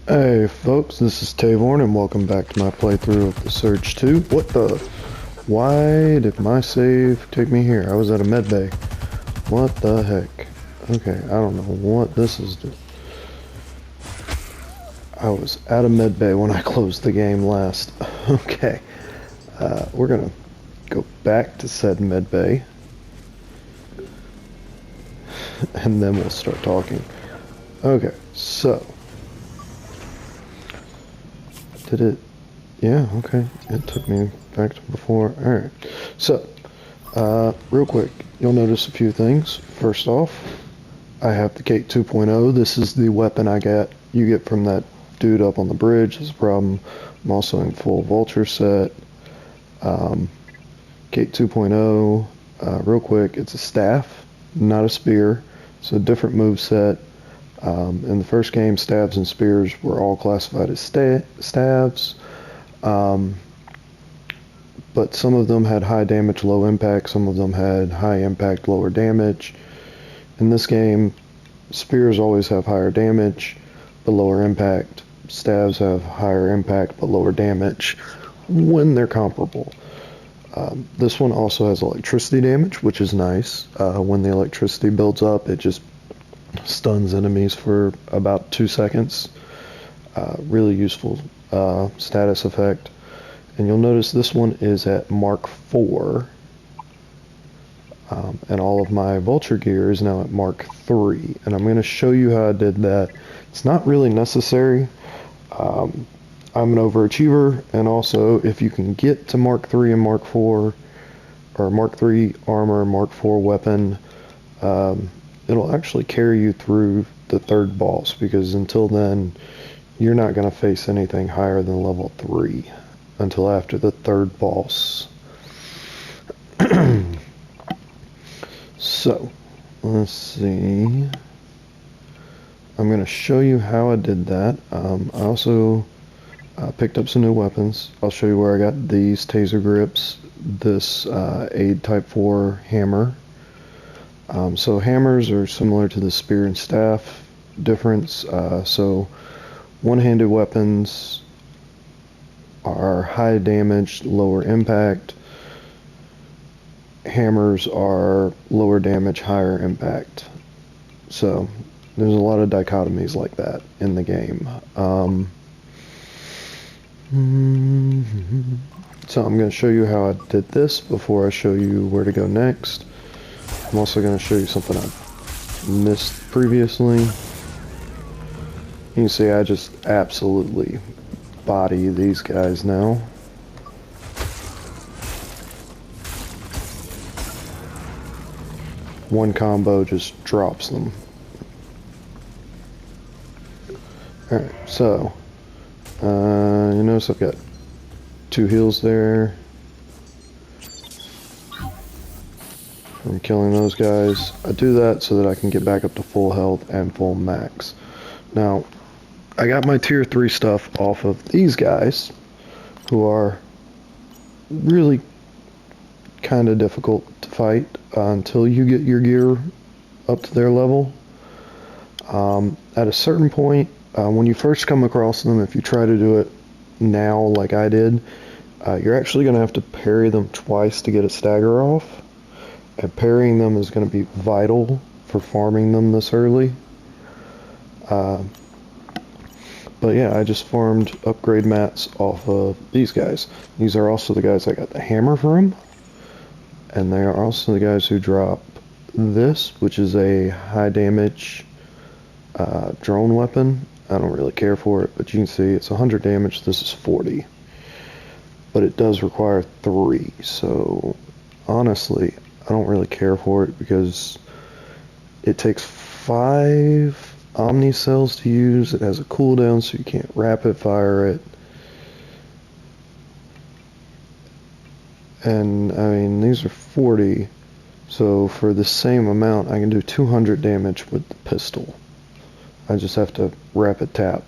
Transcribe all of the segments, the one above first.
Hey folks, this is Tavorn and welcome back to my playthrough of the Surge 2. What the? Why did my save take me here? I was at a med bay. What the heck? Okay, I don't know what this is. I was at a med bay when I closed the game last. Okay, we're gonna go back to said med bay and then we'll start talking. Okay, so did it? Yeah, okay. It took me back to before. Alright. So, real quick, you'll notice a few things. First off, I have the Gate 2.0. This is the weapon you get from that dude up on the bridge. That's a problem. I'm also in full vulture set. Gate 2.0, real quick, it's a staff, not a spear. It's a different move set. In the first game, stabs and spears were all classified as stabs. But some of them had high damage, low impact. Some of them had high impact, lower damage. In this game, spears always have higher damage, but lower impact. Stabs have higher impact, but lower damage when they're comparable. This one also has electricity damage, which is nice. When the electricity builds up, it just stuns enemies for about 2 seconds. Really useful status effect. And you'll notice this one is at Mark 4. And all of my vulture gear is now at Mark 3. And I'm going to show you how I did that. It's not really necessary. I'm an overachiever, and also if you can get to Mark 3 and Mark 4, or Mark 3 armor, Mark 4 weapon, it'll actually carry you through the third boss, because until then, you're not going to face anything higher than level 3 until after the third boss. So, let's see. I'm going to show you how I did that. I also picked up some new weapons. I'll show you where I got these taser grips, this aid type 4 hammer. So hammers are similar to the spear and staff difference. So one-handed weapons are high damage, lower impact. Hammers are lower damage, higher impact. So there's a lot of dichotomies like that in the game. So I'm going to show you how I did this before I show you where to go next. I'm also going to show you something I missed previously. You can see I just absolutely body these guys now. One combo just drops them. Alright, so you notice I've got 2 heals there. I'm killing those guys. I do that so that I can get back up to full health and full max. Now, I got my tier 3 stuff off of these guys, who are really kind of difficult to fight until you get your gear up to their level. At a certain point, when you first come across them, if you try to do it now like I did, you're actually going to have to parry them twice to get a stagger off. And parrying them is going to be vital for farming them this early. But yeah, I just farmed upgrade mats off of these guys. These are also the guys I got the hammer from. And they are also the guys who drop this, which is a high damage drone weapon. I don't really care for it, but you can see it's 100 damage. This is 40. But it does require 3. So honestly, I don't really care for it because it takes 5 Omni cells to use. It has a cooldown, so you can't rapid fire it. And I mean, these are 40, so for the same amount, I can do 200 damage with the pistol. I just have to rapid tap.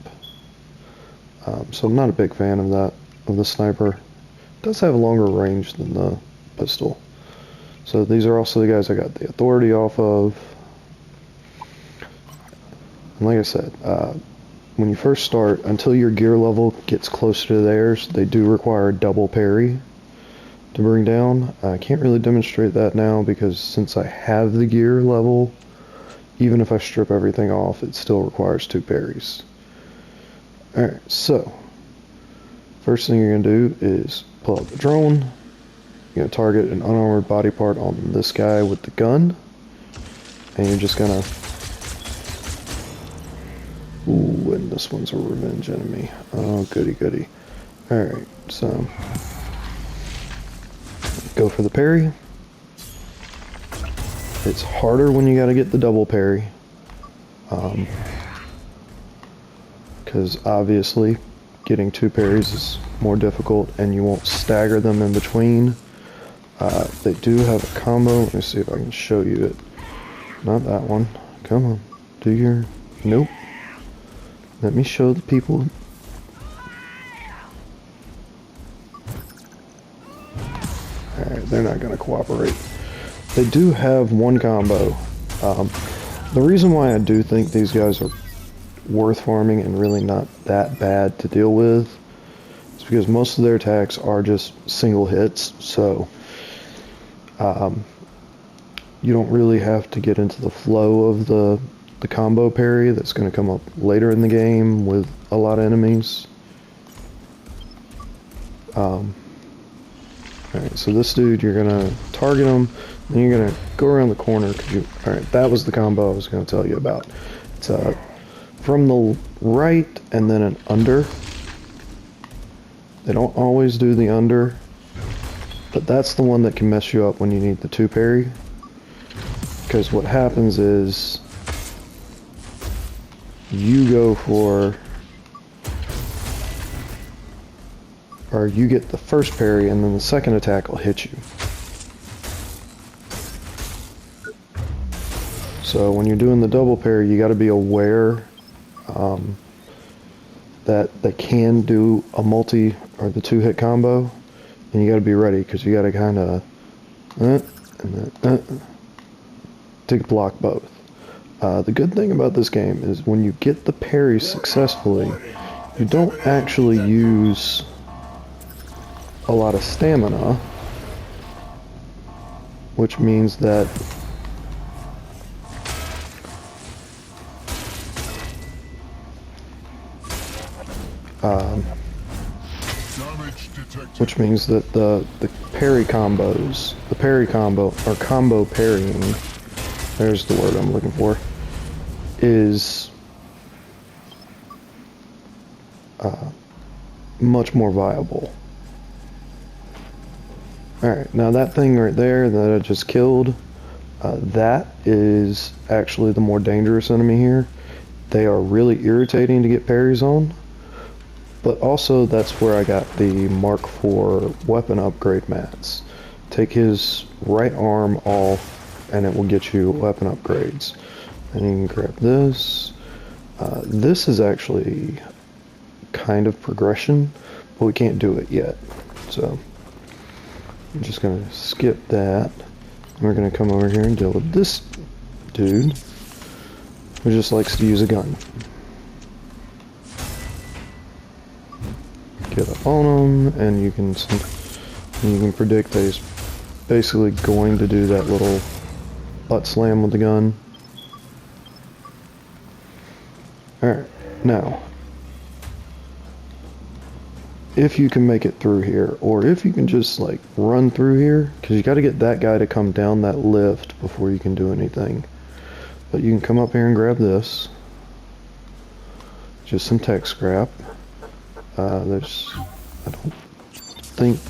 So I'm not a big fan of that, of the sniper. It does have a longer range than the pistol. So these are also the guys I got the authority off of. And like I said, when you first start, until your gear level gets closer to theirs, they do require a double parry to bring down. I can't really demonstrate that now because since I have the gear level, even if I strip everything off, it still requires 2 parries. Alright, so first thing you're going to do is pull out the drone. You're going to target an unarmored body part on this guy with the gun. And you're just going to... Ooh, and this one's a revenge enemy. Oh, goody goody. Alright, so... go for the parry. It's harder when you got to get the double parry. Because obviously getting 2 parries is more difficult and you won't stagger them in between. They do have a combo. Let me see if I can show you it. Not that one. Come on. Do your... Nope. Let me show the people. Alright, they're not going to cooperate. They do have one combo. The reason why I do think these guys are worth farming and really not that bad to deal with is because most of their attacks are just single hits, so you don't really have to get into the flow of the combo parry that's going to come up later in the game with a lot of enemies. Alright, so this dude, you're going to target him, then you're going to go around the corner. Alright, that was the combo I was going to tell you about. It's from the right and then an under. They don't always do the under, but that's the one that can mess you up when you need the 2 parry. Because what happens is you go for, or you get the first parry and then the second attack will hit you. So when you're doing the double parry, you got to be aware that they can do a multi or the 2-hit combo, and you got to be ready because you got to kind of to block both. The good thing about this game is when you get the parry successfully, you don't actually use a lot of stamina, which means that the parry combos, the parry combo, or combo parrying, there's the word I'm looking for, is much more viable. Alright, now that thing right there that I just killed, that is actually the more dangerous enemy here. They are really irritating to get parries on, but also that's where I got the Mark IV weapon upgrade mats. Take his right arm off and it will get you weapon upgrades. And you can grab this. This is actually kind of progression, but we can't do it yet. So I'm just going to skip that. We're going to come over here and deal with this dude who just likes to use a gun. Get up on him, and you can predict that he's basically going to do that little butt slam with the gun. Alright, now, if you can make it through here, or if you can just like run through here, because you got to get that guy to come down that lift before you can do anything. But you can come up here and grab this. Just some tech scrap. I don't think,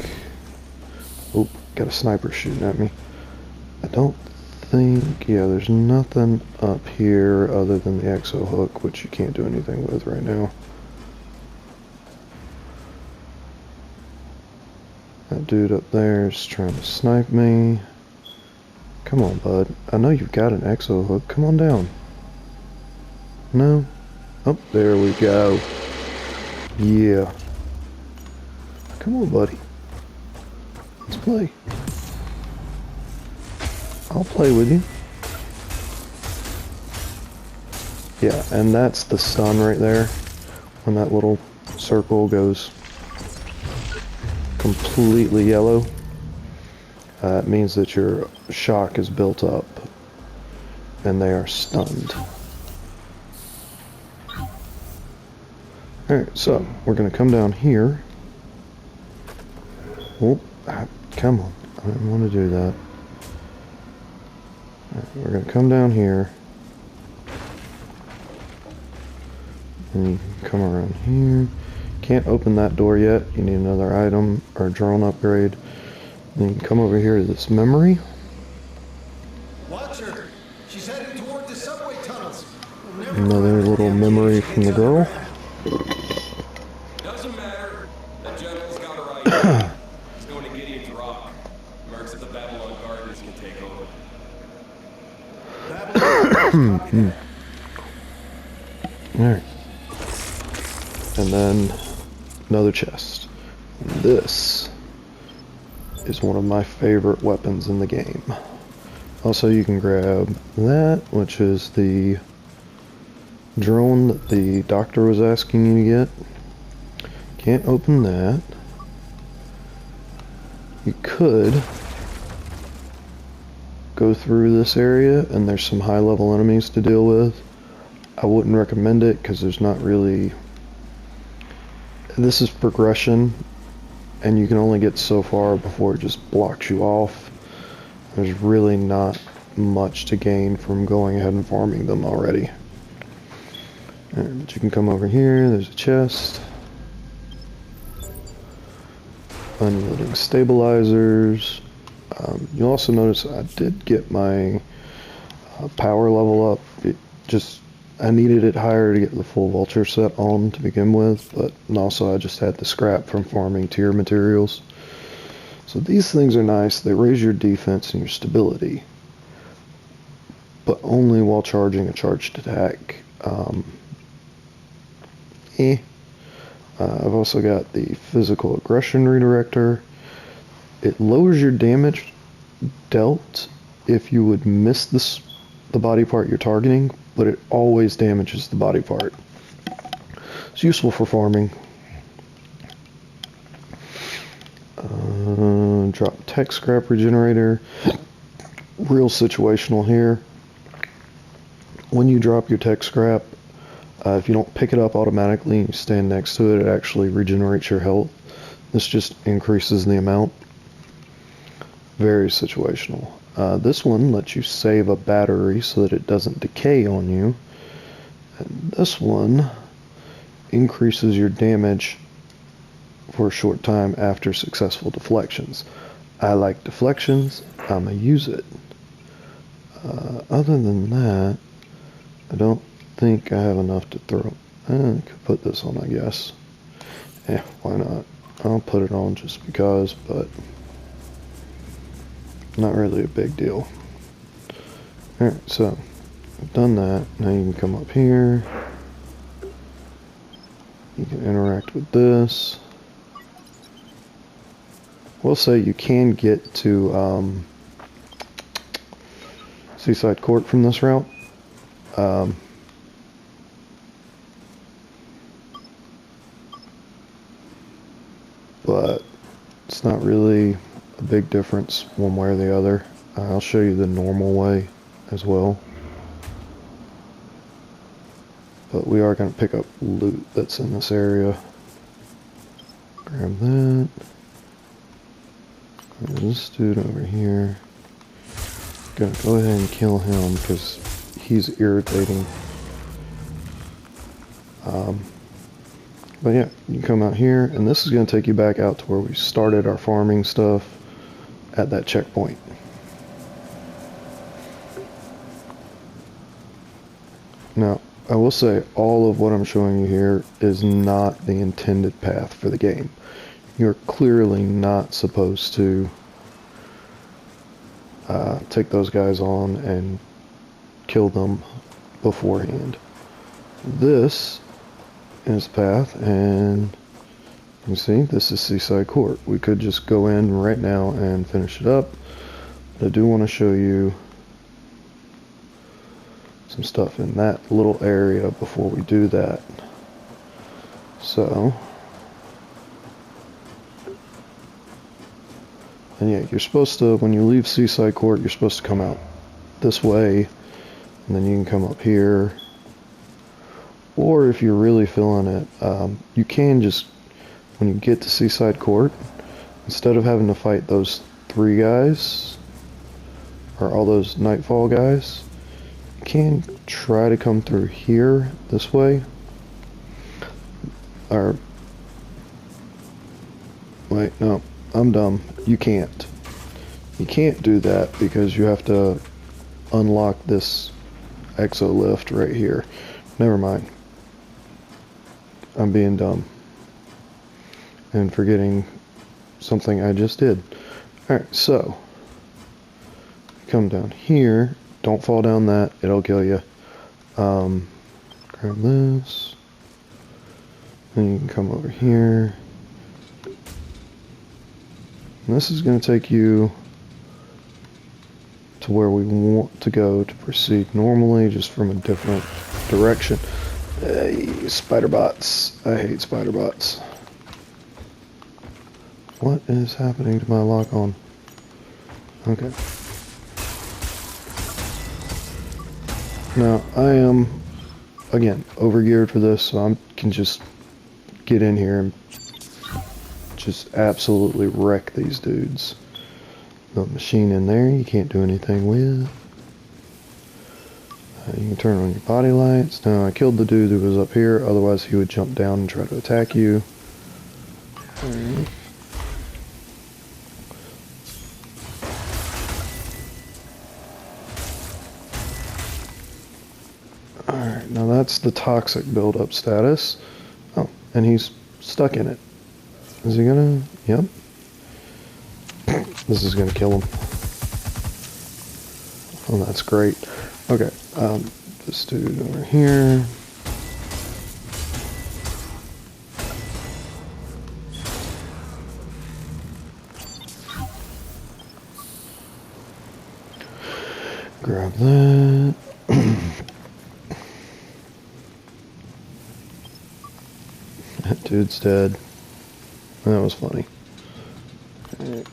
oh, got a sniper shooting at me. I don't think, yeah, there's nothing up here other than the exo hook, which you can't do anything with right now. That dude up there is trying to snipe me. Come on, bud. I know you've got an exo hook. Come on down. No? Oh, there we go. Yeah. Come on, buddy. Let's play. I'll play with you. Yeah, and that's the stun right there. when that little circle goes completely yellow, it means that your shock is built up and they are stunned. Alright, so we're going to come down here. Oh, come on. I didn't want to do that. Right, we're going to come down here. And you can come around here. Can't open that door yet. You need another item or a drone upgrade. And you can come over here to this memory. Watch her. She's heading toward the subway tunnels. Another little memory from the girl. Doesn't matter. The general's got her right. He's going to Gideon's Rock. Mercs at the Babylon Gardens can take over. Alright. And then another chest. And this is one of my favorite weapons in the game. Also, you can grab that, which is the drone that the doctor was asking you to get. Can't open that. You could go through this area, and there's some high-level enemies to deal with. I wouldn't recommend it because there's not really... This is progression, and you can only get so far before it just blocks you off. There's really not much to gain from going ahead and farming them already. But you can come over here, there's a chest. Unloading stabilizers. You'll also notice I did get my power level up. I needed it higher to get the full vulture set on to begin with, but also I just had the scrap from farming tier materials. So these things are nice. They raise your defense and your stability, but only while charging a charged attack. I've also got the physical aggression redirector. It lowers your damage dealt if you would miss the body part you're targeting, but it always damages the body part. It's useful for farming. Drop tech scrap regenerator. Real situational here. When you drop your tech scrap, if you don't pick it up automatically and you stand next to it, it actually regenerates your health. This just increases the amount. Very situational. This one lets you save a battery so that it doesn't decay on you. And this one increases your damage for a short time after successful deflections. I like deflections. I'm going to use it. Other than that, I don't think I have enough to throw. I could put this on, I guess. Yeah, why not? I'll put it on just because, but not really a big deal. Alright, so I've done that. Now you can come up here. You can interact with this. We'll say you can get to Seaside Court from this route. But it's not really a big difference one way or the other. I'll show you the normal way as well. But we are going to pick up loot that's in this area. Grab that. There's this dude over here. Gonna go ahead and kill him because he's irritating. But yeah, you come out here, and this is going to take you back out to where we started our farming stuff at that checkpoint. Now, I will say all of what I'm showing you here is not the intended path for the game. You're clearly not supposed to take those guys on and kill them beforehand. This is the path, and you see this is Seaside Court. We could just go in right now and finish it up, but I do want to show you some stuff in that little area before we do that. So, and yeah, you're supposed to, when you leave Seaside Court, you're supposed to come out this way, and then you can come up here. Or if you're really feeling it, you can just, when you get to Seaside Court, instead of having to fight those 3 guys, or all those Nightfall guys, you can try to come through here, this way. Or, wait, no, I'm dumb. You can't. You can't do that because you have to unlock this exo lift right here. Never mind. I'm being dumb. And forgetting something I just did. Alright, so. Come down here. Don't fall down that. It'll kill you. Grab this. Then you can come over here. And this is going to take you to where we want to go to proceed normally, just from a different direction. Hey, spider bots. I hate spider bots. What is happening to my lock on? Okay. Now, I am, again, overgeared for this, so I can just get in here and just absolutely wreck these dudes. The machine in there you can't do anything with. You can turn on your body lights. Now, I killed the dude who was up here, otherwise he would jump down and try to attack you. Alright, now that's the toxic buildup status. Oh, and he's stuck in it. Is he gonna? Yep. This is gonna kill him. Oh, that's great. Okay, this dude over here. Grab that. That dude's dead. That was funny. Right.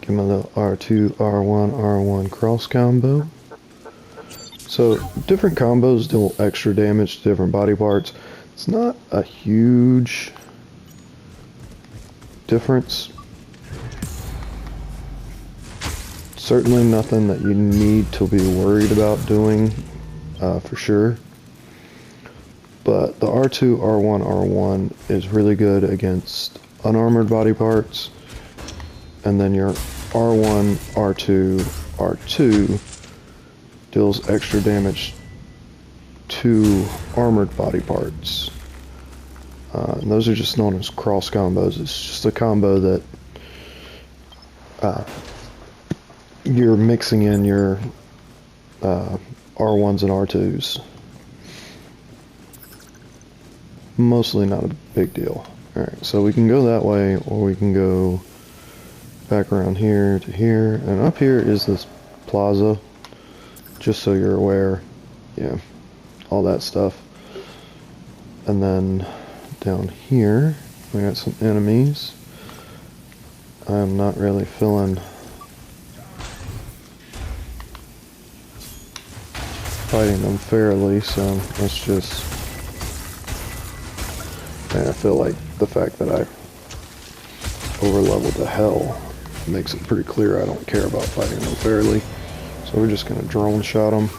Give me the R2, R1, R1 cross combo. So, different combos deal extra damage to different body parts. It's not a huge difference. Certainly nothing that you need to be worried about doing, for sure. But the R2, R1, R1 is really good against unarmored body parts. And then your R1, R2, R2 deals extra damage to armored body parts. And those are just known as cross combos. It's just a combo that you're mixing in your R1s and R2s. Mostly not a big deal. Alright, so we can go that way, or we can go back around here to here. And up here is this plaza, just so you're aware. Yeah, all that stuff. And then down here, we got some enemies. I'm not really feeling fighting them fairly, so let's just... I feel like the fact that I overleveled to hell makes it pretty clear I don't care about fighting them fairly. So we're just going to drone shot them.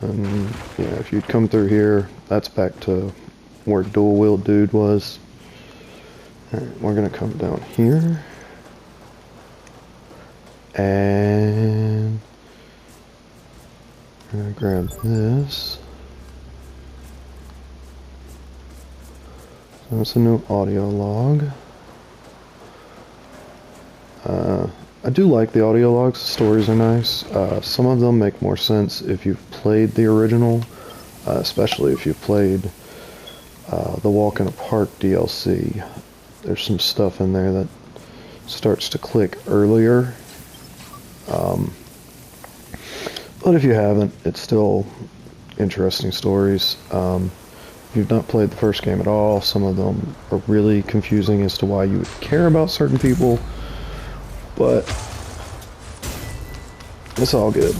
And yeah, if you'd come through here, that's back to where dual wield dude was. Alright, we're going to come down here. And I'm going to grab this. So it's a new audio log. I do like the audio logs. The stories are nice. Some of them make more sense if you've played the original, especially if you've played the Walk in a Park DLC. There's some stuff in there that starts to click earlier. But if you haven't, it's still interesting stories. If you've not played the first game at all, some of them are really confusing as to why you would care about certain people, but it's all good.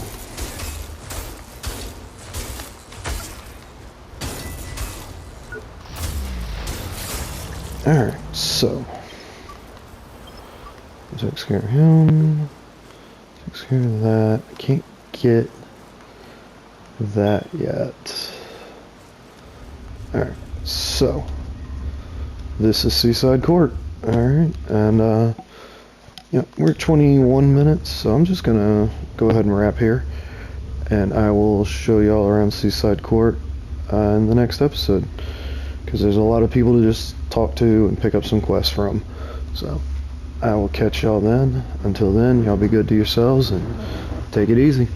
Alright, so takes care of him, takes care of that. I can't get that yet. Alright, so this is Seaside Court. Alright, and yeah, we're at 21 minutes, so I'm just gonna go ahead and wrap here, and I will show you all around Seaside Court in the next episode, because there's a lot of people to just talk to and pick up some quests from. So I will catch y'all then. Until then, y'all be good to yourselves and take it easy.